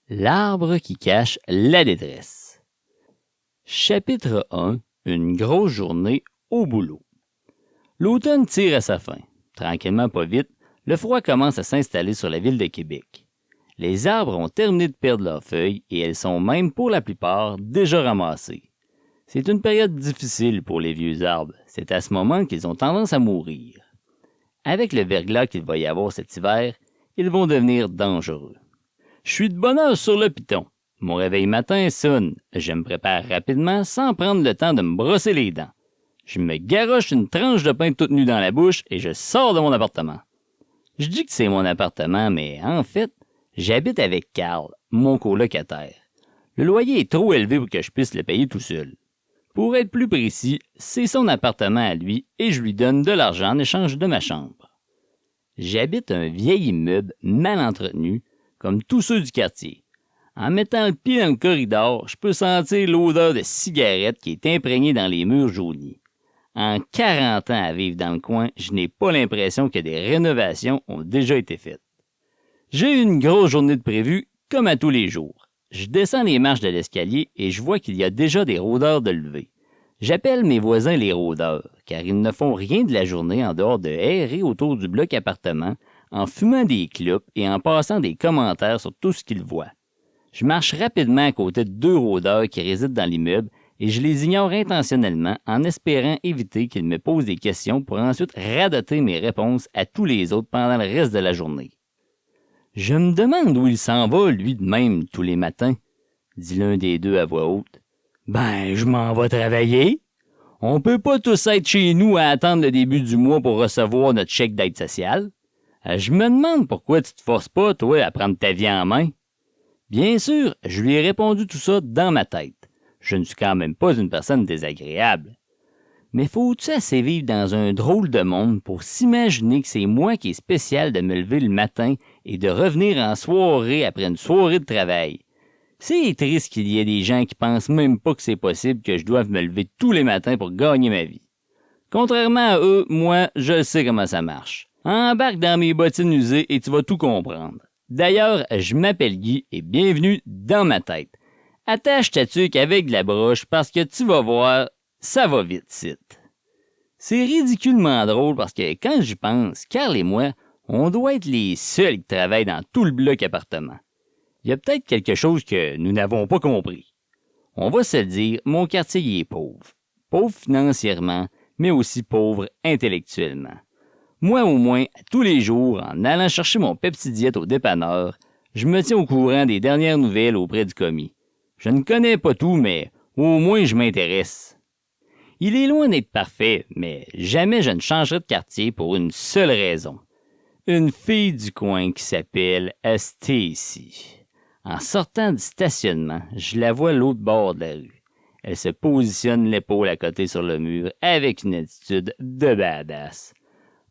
L'arbre qui cache la détresse. Chapitre 1. Une grosse journée au boulot. L'automne tire à sa fin. Tranquillement pas vite, le froid commence à s'installer sur la ville de Québec. Les arbres ont terminé de perdre leurs feuilles et elles sont même, pour la plupart, déjà ramassées. C'est une période difficile pour les vieux arbres. C'est à ce moment qu'ils ont tendance à mourir. Avec le verglas qu'il va y avoir cet hiver, ils vont devenir dangereux. Je suis de bonne heure sur le piton. Mon réveil matin sonne. Je me prépare rapidement sans prendre le temps de me brosser les dents. Je me garoche une tranche de pain toute nue dans la bouche et je sors de mon appartement. Je dis que c'est mon appartement, mais en fait, j'habite avec Carl, mon colocataire. Le loyer est trop élevé pour que je puisse le payer tout seul. Pour être plus précis, c'est son appartement à lui et je lui donne de l'argent en échange de ma chambre. J'habite un vieil immeuble mal entretenu, comme tous ceux du quartier. En mettant le pied dans le corridor, je peux sentir l'odeur de cigarette qui est imprégnée dans les murs jaunis. En 40 ans à vivre dans le coin, je n'ai pas l'impression que des rénovations ont déjà été faites. J'ai une grosse journée de prévue, comme à tous les jours. Je descends les marches de l'escalier et je vois qu'il y a déjà des rôdeurs de levée. J'appelle mes voisins les rôdeurs, car ils ne font rien de la journée en dehors de errer autour du bloc appartement, en fumant des clopes et en passant des commentaires sur tout ce qu'ils voient. Je marche rapidement à côté de 2 rôdeurs qui résident dans l'immeuble et je les ignore intentionnellement en espérant éviter qu'ils me posent des questions pour ensuite radoter mes réponses à tous les autres pendant le reste de la journée. Je me demande où il s'en va, lui de même, tous les matins, dit l'un des deux à voix haute. Ben, je m'en vais travailler. On peut pas tous être chez nous à attendre le début du mois pour recevoir notre chèque d'aide sociale. Je me demande pourquoi tu te forces pas, toi, à prendre ta vie en main. Bien sûr, je lui ai répondu tout ça dans ma tête. Je ne suis quand même pas une personne désagréable. Mais faut-tu assez vivre dans un drôle de monde pour s'imaginer que c'est moi qui est spécial de me lever le matin et de revenir en soirée après une soirée de travail? C'est triste qu'il y ait des gens qui pensent même pas que c'est possible que je doive me lever tous les matins pour gagner ma vie. Contrairement à eux, moi, je sais comment ça marche. Embarque dans mes bottines usées et tu vas tout comprendre. D'ailleurs, je m'appelle Guy et bienvenue dans ma tête. Attache ta tuque avec de la broche parce que tu vas voir, ça va vite, site. C'est ridiculement drôle parce que quand j'y pense, Carl et moi, on doit être les seuls qui travaillent dans tout le bloc appartement. Il y a peut-être quelque chose que nous n'avons pas compris. On va se le dire, mon quartier y est pauvre. Pauvre financièrement, mais aussi pauvre intellectuellement. Moi, au moins, tous les jours, en allant chercher mon Pepsi Diète au dépanneur, je me tiens au courant des dernières nouvelles auprès du commis. Je ne connais pas tout, mais au moins je m'intéresse. Il est loin d'être parfait, mais jamais je ne changerai de quartier pour une seule raison. Une fille du coin qui s'appelle Stacy. En sortant du stationnement, je la vois à l'autre bord de la rue. Elle se positionne l'épaule à côté sur le mur avec une attitude de badass.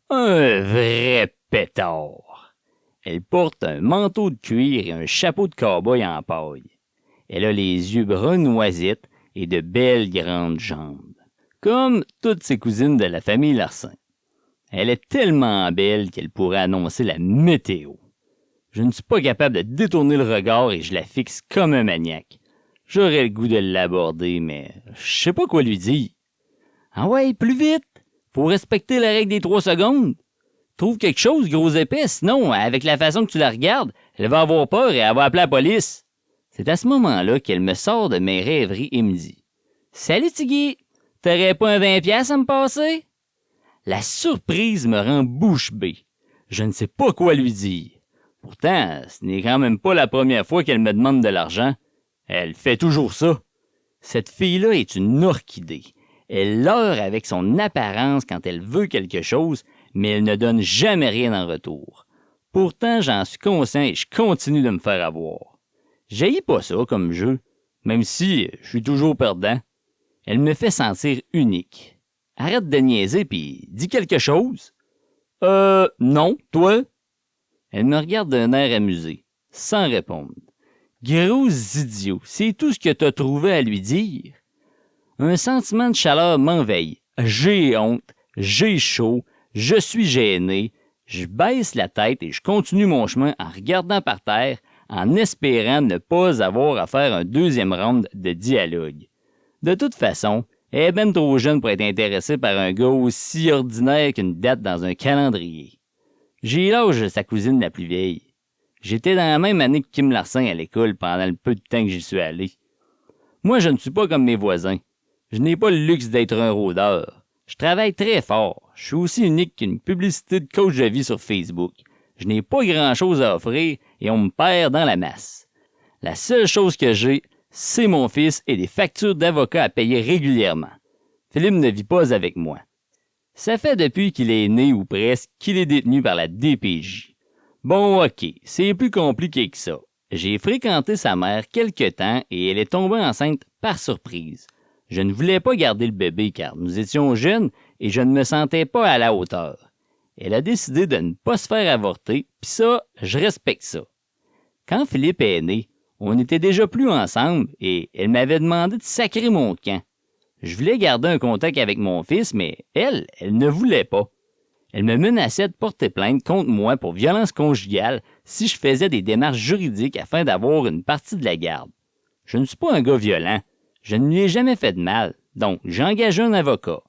Un vrai pétard. Elle porte un manteau de cuir et un chapeau de cow-boy en paille. Elle a les yeux bruns noisettes et de belles grandes jambes, comme toutes ses cousines de la famille Larsin. Elle est tellement belle qu'elle pourrait annoncer la météo. Je ne suis pas capable de détourner le regard et je la fixe comme un maniaque. J'aurais le goût de l'aborder, mais je sais pas quoi lui dire. Ah ouais, plus vite! Faut respecter la règle des 3 secondes. Trouve quelque chose, gros épais, sinon, avec la façon que tu la regardes, elle va avoir peur et elle va appeler la police. C'est à ce moment-là qu'elle me sort de mes rêveries et me dit « Salut Tigui, t'aurais pas un 20$ à me passer? » La surprise me rend bouche bée. Je ne sais pas quoi lui dire. Pourtant, ce n'est quand même pas la première fois qu'elle me demande de l'argent. Elle fait toujours ça. Cette fille-là est une orchidée. Elle leurre avec son apparence quand elle veut quelque chose, mais elle ne donne jamais rien en retour. Pourtant, j'en suis conscient et je continue de me faire avoir. J'haïs pas ça comme jeu, même si je suis toujours perdant. Elle me fait sentir unique. Arrête de niaiser pis dis quelque chose. Non, toi? Elle me regarde d'un air amusé, sans répondre. Gros idiot, c'est tout ce que t'as trouvé à lui dire? Un sentiment de chaleur m'envahit. J'ai honte, j'ai chaud, je suis gêné. Je baisse la tête et je continue mon chemin en regardant par terre, en espérant ne pas avoir à faire un deuxième round de dialogue. De toute façon, elle est ben trop jeune pour être intéressée par un gars aussi ordinaire qu'une date dans un calendrier. J'ai l'âge de sa cousine la plus vieille. J'étais dans la même année que Kim Larsen à l'école pendant le peu de temps que j'y suis allé. Moi, je ne suis pas comme mes voisins. Je n'ai pas le luxe d'être un rôdeur. Je travaille très fort. Je suis aussi unique qu'une publicité de coach de vie sur Facebook. Je n'ai pas grand-chose à offrir et on me perd dans la masse. La seule chose que j'ai, c'est mon fils et des factures d'avocat à payer régulièrement. Philippe ne vit pas avec moi. Ça fait depuis qu'il est né ou presque qu'il est détenu par la DPJ. Bon, ok, c'est plus compliqué que ça. J'ai fréquenté sa mère quelque temps et elle est tombée enceinte par surprise. Je ne voulais pas garder le bébé car nous étions jeunes et je ne me sentais pas à la hauteur. Elle a décidé de ne pas se faire avorter, pis ça, je respecte ça. Quand Philippe est né, on n'était déjà plus ensemble et elle m'avait demandé de sacrer mon camp. Je voulais garder un contact avec mon fils, mais elle ne voulait pas. Elle me menaçait de porter plainte contre moi pour violence conjugale si je faisais des démarches juridiques afin d'avoir une partie de la garde. Je ne suis pas un gars violent. Je ne lui ai jamais fait de mal, donc j'ai engagé un avocat.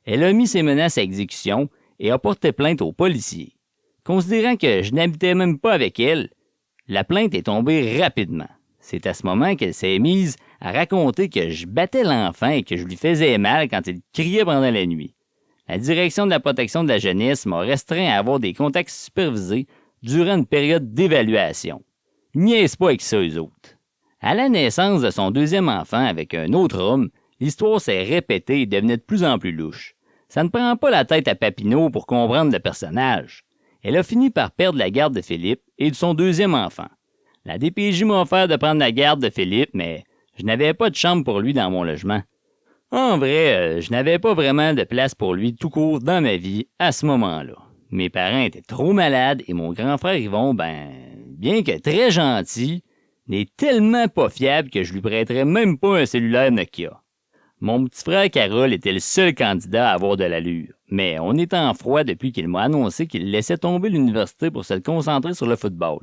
Elle a mis ses menaces à exécution et a porté plainte aux policiers. Considérant que je n'habitais même pas avec elle, la plainte est tombée rapidement. C'est à ce moment qu'elle s'est mise à raconter que je battais l'enfant et que je lui faisais mal quand il criait pendant la nuit. La direction de la protection de la jeunesse m'a restreint à avoir des contacts supervisés durant une période d'évaluation. Niaise pas avec ça, eux autres. À la naissance de son deuxième enfant avec un autre homme, l'histoire s'est répétée et devenait de plus en plus louche. Ça ne prend pas la tête à Papineau pour comprendre le personnage. Elle a fini par perdre la garde de Philippe et de son deuxième enfant. La DPJ m'a offert de prendre la garde de Philippe, mais je n'avais pas de chambre pour lui dans mon logement. En vrai, je n'avais pas vraiment de place pour lui tout court dans ma vie à ce moment-là. Mes parents étaient trop malades et mon grand frère Yvon, bien que très gentil, n'est tellement pas fiable que je lui prêterais même pas un cellulaire Nokia. Mon petit frère Carole était le seul candidat à avoir de l'allure, mais on était en froid depuis qu'il m'a annoncé qu'il laissait tomber l'université pour se concentrer sur le football.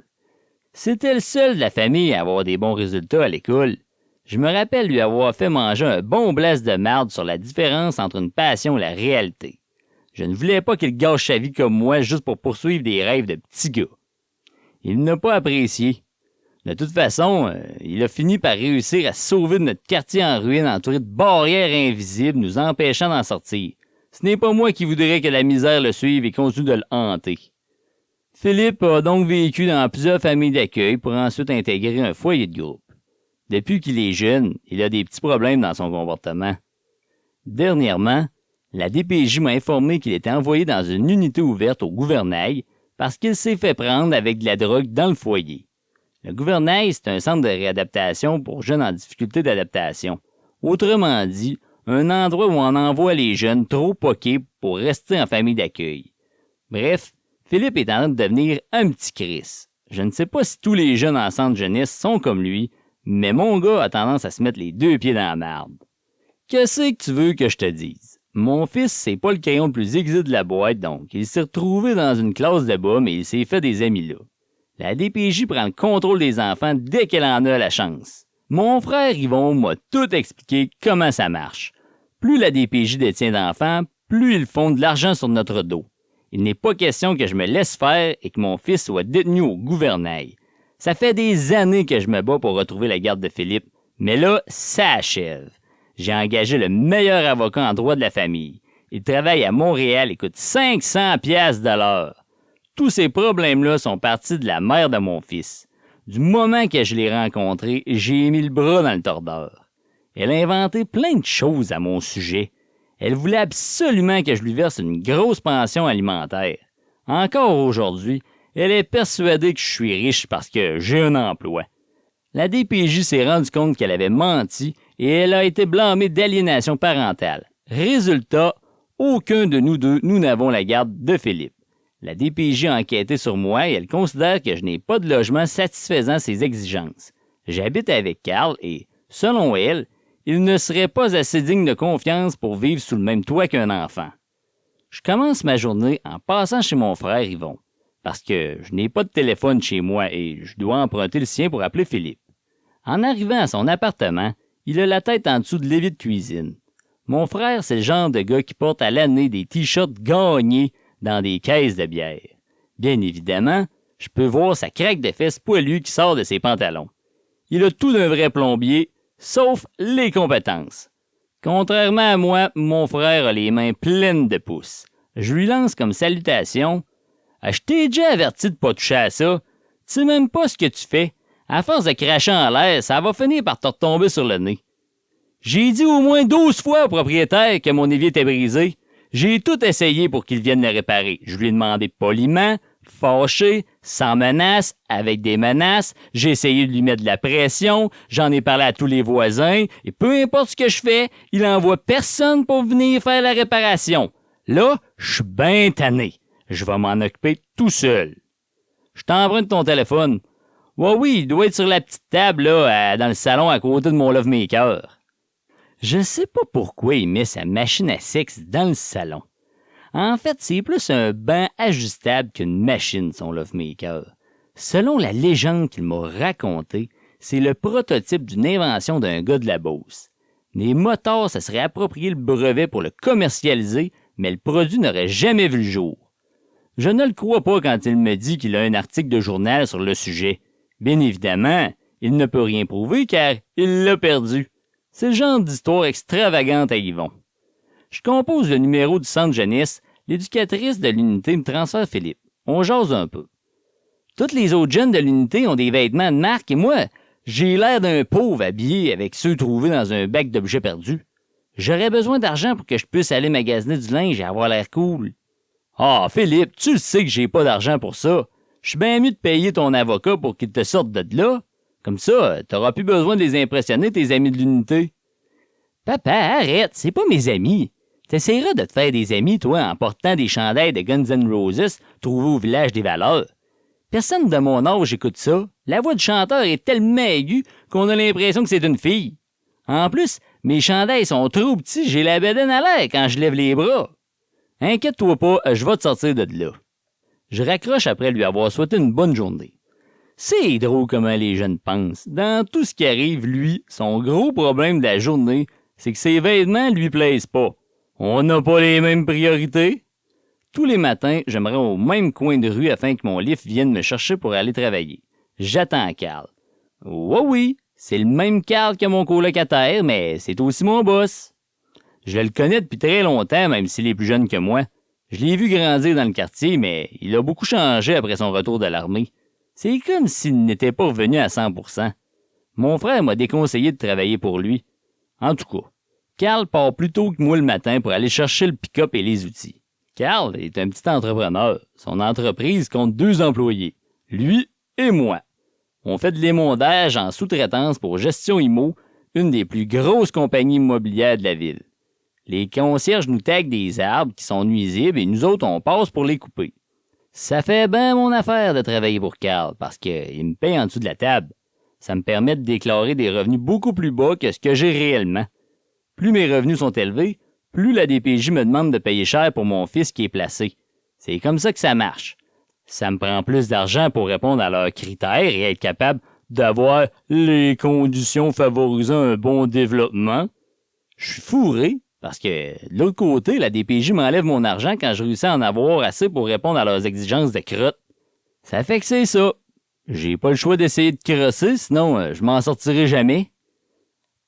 C'était le seul de la famille à avoir des bons résultats à l'école. Je me rappelle lui avoir fait manger un bon blesse de marde sur la différence entre une passion et la réalité. Je ne voulais pas qu'il gâche sa vie comme moi juste pour poursuivre des rêves de petit gars. Il n'a pas apprécié. De toute façon, il a fini par réussir à sauver de notre quartier en ruine entouré de barrières invisibles nous empêchant d'en sortir. Ce n'est pas moi qui voudrais que la misère le suive et continue de le hanter. Philippe a donc vécu dans plusieurs familles d'accueil pour ensuite intégrer un foyer de groupe. Depuis qu'il est jeune, il a des petits problèmes dans son comportement. Dernièrement, la DPJ m'a informé qu'il était envoyé dans une unité ouverte au gouvernail parce qu'il s'est fait prendre avec de la drogue dans le foyer. Le gouvernail, c'est un centre de réadaptation pour jeunes en difficulté d'adaptation. Autrement dit, un endroit où on envoie les jeunes trop poqués pour rester en famille d'accueil. Bref, Philippe est en train de devenir un petit Chris. Je ne sais pas si tous les jeunes en centre jeunesse sont comme lui, mais mon gars a tendance à se mettre les deux pieds dans la merde. Qu'est-ce que tu veux que je te dise? Mon fils, c'est pas le crayon le plus aiguisé de la boîte, donc il s'est retrouvé dans une classe de bas, mais il s'est fait des amis là. La DPJ prend le contrôle des enfants dès qu'elle en a la chance. Mon frère Yvon m'a tout expliqué comment ça marche. Plus la DPJ détient d'enfants, plus ils font de l'argent sur notre dos. Il n'est pas question que je me laisse faire et que mon fils soit détenu au gouvernail. Ça fait des années que je me bats pour retrouver la garde de Philippe, mais là, ça achève. J'ai engagé le meilleur avocat en droit de la famille. Il travaille à Montréal et coûte 500 piastres de l'heure. Tous ces problèmes-là sont partis de la mère de mon fils. Du moment que je l'ai rencontré, j'ai mis le bras dans le tordeur. Elle a inventé plein de choses à mon sujet. Elle voulait absolument que je lui verse une grosse pension alimentaire. Encore aujourd'hui, elle est persuadée que je suis riche parce que j'ai un emploi. La DPJ s'est rendue compte qu'elle avait menti et elle a été blâmée d'aliénation parentale. Résultat, aucun de nous deux, nous n'avons la garde de Philippe. La DPJ a enquêté sur moi et elle considère que je n'ai pas de logement satisfaisant ses exigences. J'habite avec Carl et, selon elle, il ne serait pas assez digne de confiance pour vivre sous le même toit qu'un enfant. Je commence ma journée en passant chez mon frère Yvon. parce que je n'ai pas de téléphone chez moi et je dois emprunter le sien pour appeler Philippe. En arrivant à son appartement, il a la tête en dessous de l'évier de cuisine. Mon frère, c'est le genre de gars qui porte à l'année des t-shirts gagnés dans des caisses de bière. Bien évidemment, je peux voir sa craque de fesses poilue qui sort de ses pantalons. Il a tout d'un vrai plombier, sauf les compétences. Contrairement à moi, mon frère a les mains pleines de pouces. Je lui lance comme salutation « Je t'ai déjà averti de pas toucher à ça. Tu sais même pas ce que tu fais. À force de cracher en l'air, ça va finir par te retomber sur le nez. » J'ai dit au moins 12 fois au propriétaire que mon évier était brisé. J'ai tout essayé pour qu'il vienne le réparer. Je lui ai demandé poliment, fâché, sans menace, avec des menaces. J'ai essayé de lui mettre de la pression. J'en ai parlé à tous les voisins. Et peu importe ce que je fais, il envoie personne pour venir faire la réparation. Là, je suis bien tanné. Je vais m'en occuper tout seul. Je t'emprunte ton téléphone. Oui, il doit être sur la petite table là, dans le salon à côté de mon love-maker. Je sais pas pourquoi il met sa machine à sexe dans le salon. En fait, c'est plus un banc ajustable qu'une machine, son love-maker. Selon la légende qu'il m'a racontée, c'est le prototype d'une invention d'un gars de la Beauce. Les motards se seraient approprié le brevet pour le commercialiser, mais le produit n'aurait jamais vu le jour. Je ne le crois pas quand il me dit qu'il a un article de journal sur le sujet. Bien évidemment, il ne peut rien prouver car il l'a perdu. C'est le genre d'histoire extravagante à Yvon. Je compose le numéro du centre jeunesse, l'éducatrice de l'unité me transfère Philippe. On jase un peu. Toutes les autres jeunes de l'unité ont des vêtements de marque et moi, j'ai l'air d'un pauvre habillé avec ceux trouvés dans un bac d'objets perdus. J'aurais besoin d'argent pour que je puisse aller magasiner du linge et avoir l'air cool. Ah, Philippe, tu le sais que j'ai pas d'argent pour ça. Je suis bien mieux de payer ton avocat pour qu'il te sorte de là. Comme ça, t'auras plus besoin de les impressionner, tes amis de l'unité. Papa, arrête, c'est pas mes amis. T'essaieras de te faire des amis, toi, en portant des chandails de Guns N' Roses trouvés au village des Valeurs. Personne de mon âge écoute ça. La voix du chanteur est tellement aiguë qu'on a l'impression que c'est une fille. En plus, mes chandails sont trop petits, j'ai la bedaine à l'air quand je lève les bras. Inquiète-toi pas, je vais te sortir de là. Je raccroche après lui avoir souhaité une bonne journée. C'est drôle comment les jeunes pensent. Dans tout ce qui arrive, lui, son gros problème de la journée, c'est que ses vêtements lui plaisent pas. On n'a pas les mêmes priorités. Tous les matins, je me rends au même coin de rue afin que mon lift vienne me chercher pour aller travailler. J'attends Carl. Oui, c'est le même Carl que mon colocataire, mais c'est aussi mon boss. Je le connais depuis très longtemps, même s'il est plus jeune que moi. Je l'ai vu grandir dans le quartier, mais il a beaucoup changé après son retour de l'armée. C'est comme s'il n'était pas revenu à 100%. Mon frère m'a déconseillé de travailler pour lui. En tout cas, Carl part plus tôt que moi le matin pour aller chercher le pick-up et les outils. Carl est un petit entrepreneur. Son entreprise compte 2 employés, lui et moi. On fait de l'émondage en sous-traitance pour Gestion Immo, une des plus grosses compagnies immobilières de la ville. Les concierges nous taguent des arbres qui sont nuisibles et nous autres, on passe pour les couper. Ça fait bien mon affaire de travailler pour Carl parce qu'il me paye en dessous de la table. Ça me permet de déclarer des revenus beaucoup plus bas que ce que j'ai réellement. Plus mes revenus sont élevés, plus la DPJ me demande de payer cher pour mon fils qui est placé. C'est comme ça que ça marche. Ça me prend plus d'argent pour répondre à leurs critères et être capable d'avoir les conditions favorisant un bon développement. Je suis fourré. Parce que, de l'autre côté, la DPJ m'enlève mon argent quand je réussis à en avoir assez pour répondre à leurs exigences de crotte. Ça fait que c'est ça. J'ai pas le choix d'essayer de crosser, sinon je m'en sortirai jamais.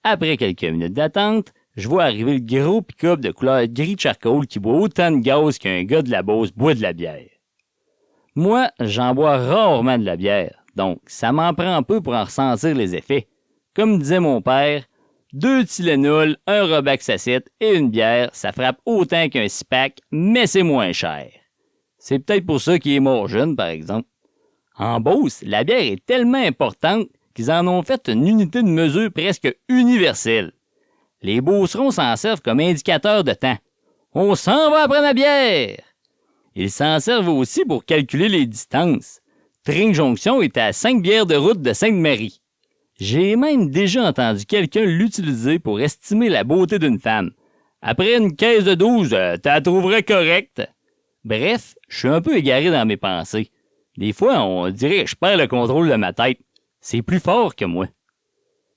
Après quelques minutes d'attente, je vois arriver le gros pick-up de couleur gris charcoal qui boit autant de gaz qu'un gars de la Beauce boit de la bière. Moi, j'en bois rarement de la bière, donc ça m'en prend un peu pour en ressentir les effets. Comme disait mon père, 2 Tylenol, un Robaxacet et une bière, ça frappe autant qu'un 6-pack, mais c'est moins cher. C'est peut-être pour ça qu'il est mort jeune, par exemple. En Beauce, la bière est tellement importante qu'ils en ont fait une unité de mesure presque universelle. Les Beaucerons s'en servent comme indicateur de temps. On s'en va après la bière! Ils s'en servent aussi pour calculer les distances. Tring-Jonction est à 5 bières de route de Sainte-Marie. J'ai même déjà entendu quelqu'un l'utiliser pour estimer la beauté d'une femme. Après une caisse de 12, t'as trouverais correcte. Bref, je suis un peu égaré dans mes pensées. Des fois, on dirait que je perds le contrôle de ma tête. C'est plus fort que moi.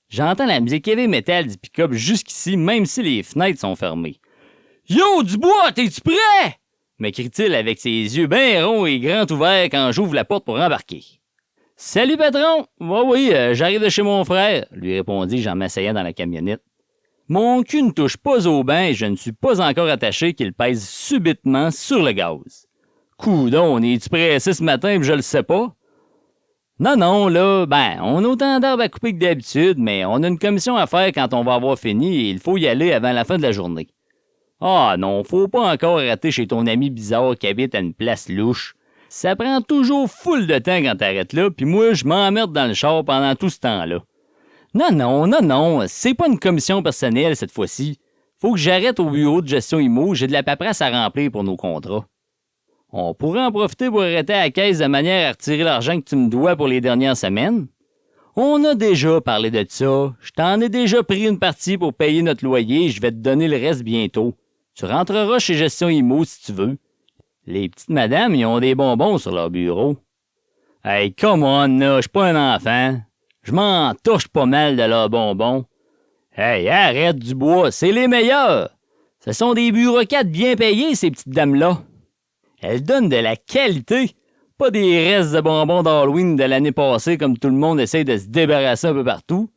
J'entends la musique heavy metal du pick-up jusqu'ici, même si les fenêtres sont fermées. « Yo, Dubois, t'es-tu prêt? » me crie-t-il avec ses yeux bien ronds et grands ouverts quand j'ouvre la porte pour embarquer. « Salut, patron! Oui, j'arrive de chez mon frère, » lui répondis-je en m'asseyant dans la camionnette. Mon cul ne touche pas au banc et je ne suis pas encore attaché qu'il pèse subitement sur le gaz. Coudon, on est-tu pressé ce matin et je le sais pas? Non, là, on a autant d'arbres à couper que d'habitude, mais on a une commission à faire quand on va avoir fini et il faut y aller avant la fin de la journée. Ah non, faut pas encore rater chez ton ami bizarre qui habite à une place louche. Ça prend toujours full de temps quand t'arrêtes là, puis moi, je m'emmerde dans le char pendant tout ce temps-là. Non, c'est pas une commission personnelle cette fois-ci. Faut que j'arrête au bureau de gestion IMO, j'ai de la paperasse à remplir pour nos contrats. On pourrait en profiter pour arrêter à la caisse de manière à retirer l'argent que tu me dois pour les dernières semaines. On a déjà parlé de ça. Je t'en ai déjà pris une partie pour payer notre loyer et je vais te donner le reste bientôt. Tu rentreras chez Gestion IMO si tu veux. Les petites madames, ils ont des bonbons sur leur bureau. Hey, come on, là, je suis pas un enfant. Je m'en touche pas mal de leurs bonbons. Hey, arrête, Dubois, c'est les meilleurs. Ce sont des bureaucrates bien payés, ces petites dames-là. Elles donnent de la qualité, pas des restes de bonbons d'Halloween de l'année passée comme tout le monde essaie de se débarrasser un peu partout.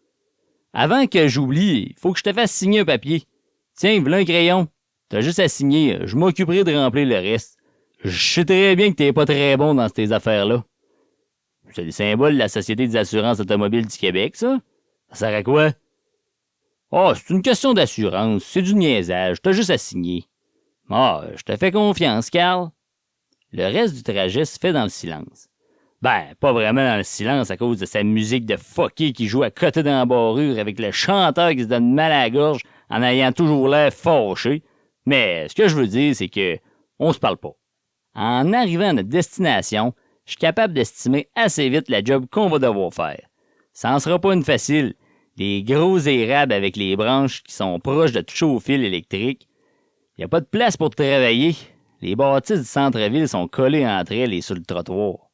Avant que j'oublie, il faut que je te fasse signer un papier. Tiens, voilà un crayon. T'as juste à signer, je m'occuperai de remplir le reste. Je sais très bien que t'es pas très bon dans ces affaires-là. C'est le symbole de la Société des assurances automobiles du Québec, ça? Ça sert à quoi? Ah, c'est une question d'assurance, c'est du niaisage, t'as juste à signer. Ah, je te fais confiance, Carl. Le reste du trajet se fait dans le silence. Pas vraiment dans le silence à cause de sa musique de fucké qui joue à côté dans la barrure avec le chanteur qui se donne mal à la gorge en ayant toujours l'air fâché. Mais ce que je veux dire, c'est que on se parle pas. En arrivant à notre destination, je suis capable d'estimer assez vite la job qu'on va devoir faire. Ça en sera pas une facile. Des gros érables avec les branches qui sont proches de toucher au fil électrique. Il n'y a pas de place pour travailler. Les bâtisses du centre-ville sont collées entre elles et sur le trottoir.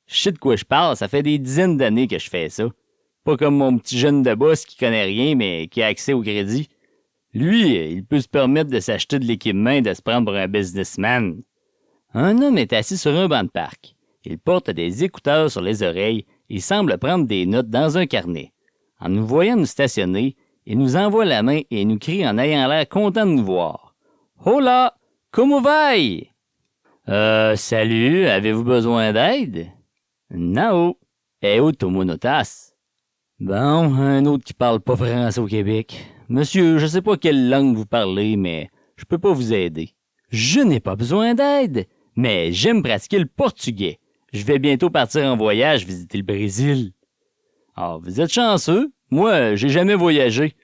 Je sais de quoi je parle, ça fait des dizaines d'années que je fais ça. Pas comme mon petit jeune de boss qui connaît rien mais qui a accès au crédit. Lui, il peut se permettre de s'acheter de l'équipement et de se prendre pour un businessman. Un homme est assis sur un banc de parc. Il porte des écouteurs sur les oreilles et semble prendre des notes dans un carnet. En nous voyant nous stationner, il nous envoie la main et nous crie en ayant l'air content de nous voir. « Hola! Como vai? »« Salut, avez-vous besoin d'aide? »« Non. Où tomo notas? » Bon, un autre qui parle pas français au Québec. « Monsieur, je sais pas quelle langue vous parlez, mais je peux pas vous aider. »« Je n'ai pas besoin d'aide, mais j'aime pratiquer le portugais. Je vais bientôt partir en voyage visiter le Brésil. »« Ah, vous êtes chanceux. Moi, j'ai jamais voyagé. »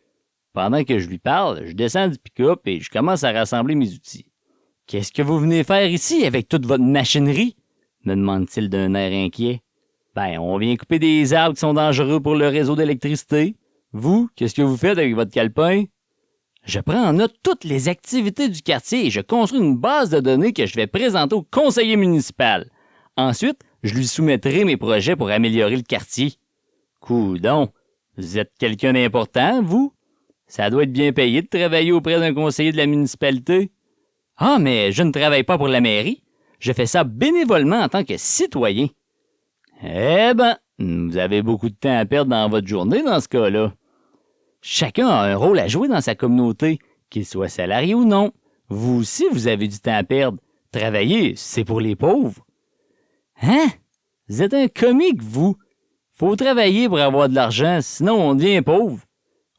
Pendant que je lui parle, je descends du pick-up et je commence à rassembler mes outils. « Qu'est-ce que vous venez faire ici avec toute votre machinerie? » me demande-t-il d'un air inquiet. « On vient couper des arbres qui sont dangereux pour le réseau d'électricité. Vous, qu'est-ce que vous faites avec votre calepin? » Je prends en note toutes les activités du quartier et je construis une base de données que je vais présenter au conseiller municipal. Ensuite, je lui soumettrai mes projets pour améliorer le quartier. Coudon, vous êtes quelqu'un d'important, vous? Ça doit être bien payé de travailler auprès d'un conseiller de la municipalité. Ah, mais je ne travaille pas pour la mairie. Je fais ça bénévolement en tant que citoyen. Eh ben, vous avez beaucoup de temps à perdre dans votre journée dans ce cas-là. Chacun a un rôle à jouer dans sa communauté, qu'il soit salarié ou non. Vous aussi, vous avez du temps à perdre. Travailler, c'est pour les pauvres. Hein? Vous êtes un comique, vous. Faut travailler pour avoir de l'argent, sinon on devient pauvre.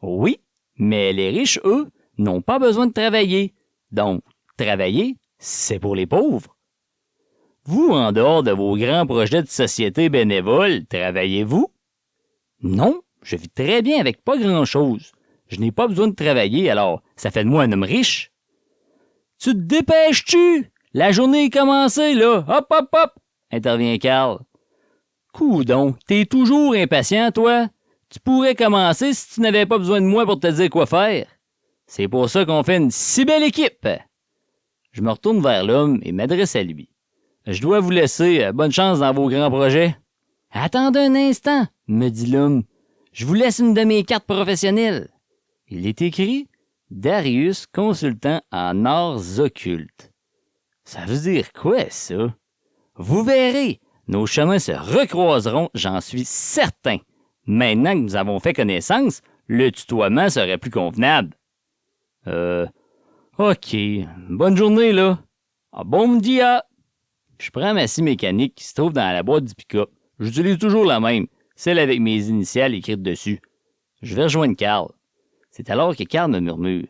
Oui, mais les riches, eux, n'ont pas besoin de travailler. Donc, travailler, c'est pour les pauvres. Vous, en dehors de vos grands projets de société bénévole, travaillez-vous? Non, je vis très bien avec pas grand-chose. Je n'ai pas besoin de travailler, alors ça fait de moi un homme riche. Tu te dépêches-tu? La journée est commencée, là. Hop, hop, hop! Intervient Carl. Coudon, t'es toujours impatient, toi. Tu pourrais commencer si tu n'avais pas besoin de moi pour te dire quoi faire. C'est pour ça qu'on fait une si belle équipe. Je me retourne vers l'homme et m'adresse à lui. Je dois vous laisser. Bonne chance dans vos grands projets. Attendez un instant, me dit l'homme. Je vous laisse une de mes cartes professionnelles. Il est écrit Darius, consultant en arts occultes. Ça veut dire quoi, ça? Vous verrez, nos chemins se recroiseront, j'en suis certain. Maintenant que nous avons fait connaissance, le tutoiement serait plus convenable. OK. Bonne journée, là. Bon dia. Je prends ma scie mécanique qui se trouve dans la boîte du pick-up. J'utilise toujours la même, celle avec mes initiales écrites dessus. Je vais rejoindre Carl. C'est alors que Carl me murmure.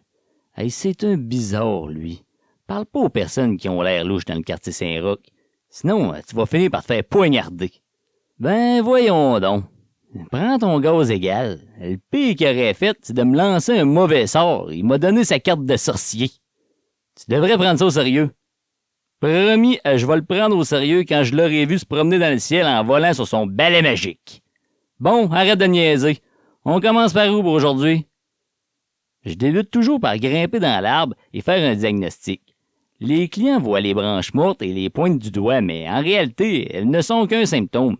Hey, c'est un bizarre, lui. Parle pas aux personnes qui ont l'air louches dans le quartier Saint-Roch. Sinon, tu vas finir par te faire poignarder. Ben, voyons donc. Prends ton gaz égal. Le pire qu'il aurait fait, c'est de me lancer un mauvais sort. Il m'a donné sa carte de sorcier. Tu devrais prendre ça au sérieux. Promis, je vais le prendre au sérieux quand je l'aurai vu se promener dans le ciel en volant sur son balai magique. Bon, arrête de niaiser. On commence par où pour aujourd'hui? Je débute toujours par grimper dans l'arbre et faire un diagnostic. Les clients voient les branches mortes et les pointent du doigt, mais en réalité, elles ne sont qu'un symptôme.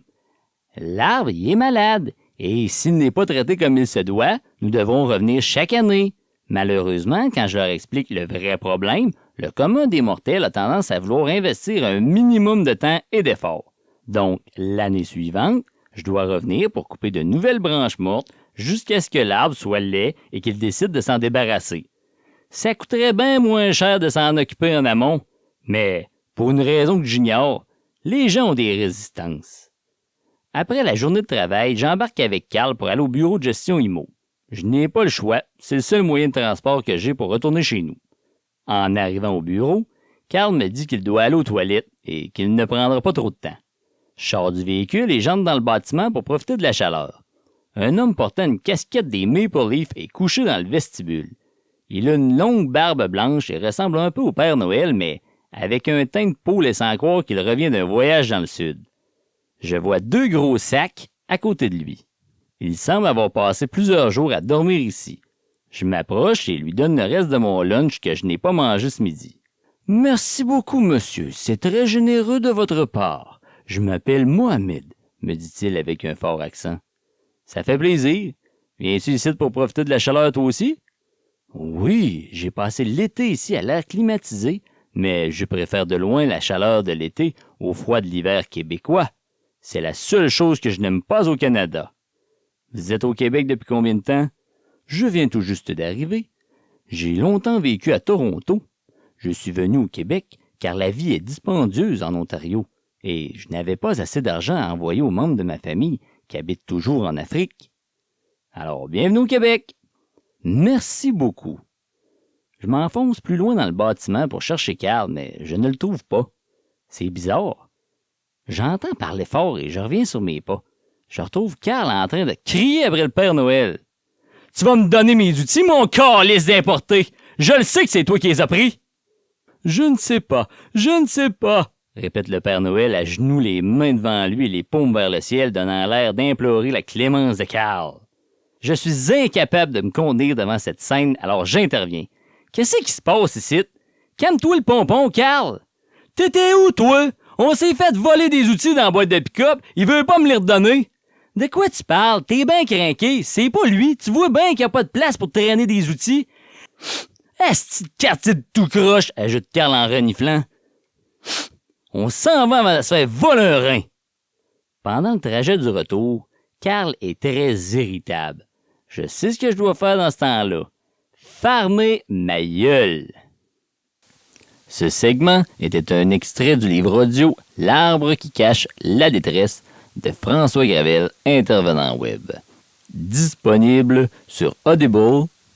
L'arbre y est malade, et s'il n'est pas traité comme il se doit, nous devrons revenir chaque année. Malheureusement, quand je leur explique le vrai problème, le commun des mortels a tendance à vouloir investir un minimum de temps et d'efforts. Donc, l'année suivante, je dois revenir pour couper de nouvelles branches mortes jusqu'à ce que l'arbre soit laid et qu'il décide de s'en débarrasser. Ça coûterait bien moins cher de s'en occuper en amont, mais, pour une raison que j'ignore, les gens ont des résistances. Après la journée de travail, j'embarque avec Carl pour aller au bureau de gestion IMO. Je n'ai pas le choix, c'est le seul moyen de transport que j'ai pour retourner chez nous. En arrivant au bureau, Carl me dit qu'il doit aller aux toilettes et qu'il ne prendra pas trop de temps. Je sors du véhicule et j'entre dans le bâtiment pour profiter de la chaleur. Un homme portant une casquette des Maple Leafs est couché dans le vestibule. Il a une longue barbe blanche et ressemble un peu au Père Noël, mais avec un teint de peau laissant croire qu'il revient d'un voyage dans le sud. Je vois 2 gros sacs à côté de lui. Il semble avoir passé plusieurs jours à dormir ici. Je m'approche et lui donne le reste de mon lunch que je n'ai pas mangé ce midi. « Merci beaucoup, monsieur. C'est très généreux de votre part. Je m'appelle Mohamed, me dit-il avec un fort accent. « Ça fait plaisir. Viens-tu ici pour profiter de la chaleur toi aussi? »« Oui, j'ai passé l'été ici à l'air climatisé, mais je préfère de loin la chaleur de l'été au froid de l'hiver québécois. C'est la seule chose que je n'aime pas au Canada. » « Vous êtes au Québec depuis combien de temps? »« Je viens tout juste d'arriver. J'ai longtemps vécu à Toronto. Je suis venu au Québec car la vie est dispendieuse en Ontario et je n'avais pas assez d'argent à envoyer aux membres de ma famille qui habitent toujours en Afrique. Alors, bienvenue au Québec. Merci beaucoup. » Je m'enfonce plus loin dans le bâtiment pour chercher Carl, mais je ne le trouve pas. C'est bizarre. J'entends parler fort et je reviens sur mes pas. Je retrouve Carl en train de crier après le Père Noël. « Tu vas me donner mes outils, mon calice d'importé! Je le sais que c'est toi qui les as pris! »« Je ne sais pas, répète le Père Noël à genoux, les mains devant lui et les paumes vers le ciel, donnant l'air d'implorer la clémence de Carl. Je suis incapable de me contenir devant cette scène, alors j'interviens. « Qu'est-ce qui se passe ici? Calme-toi le pompon, Carl! T'étais où, toi? On s'est fait voler des outils dans la boîte de pick-up, il veut pas me les redonner. » « De quoi tu parles? T'es bien crinqué. C'est pas lui. Tu vois bien qu'il n'y a pas de place pour traîner des outils. »« Asti de quartier de tout croche, » ajoute Carl en reniflant. « On s'en va avant de se faire voler un rein. » Pendant le trajet du retour, Carl est très irritable. Je sais ce que je dois faire dans ce temps-là. Farmer ma gueule. Ce segment était un extrait du livre audio « L'arbre qui cache la détresse » de François Gravel, intervenant web. Disponible sur Audible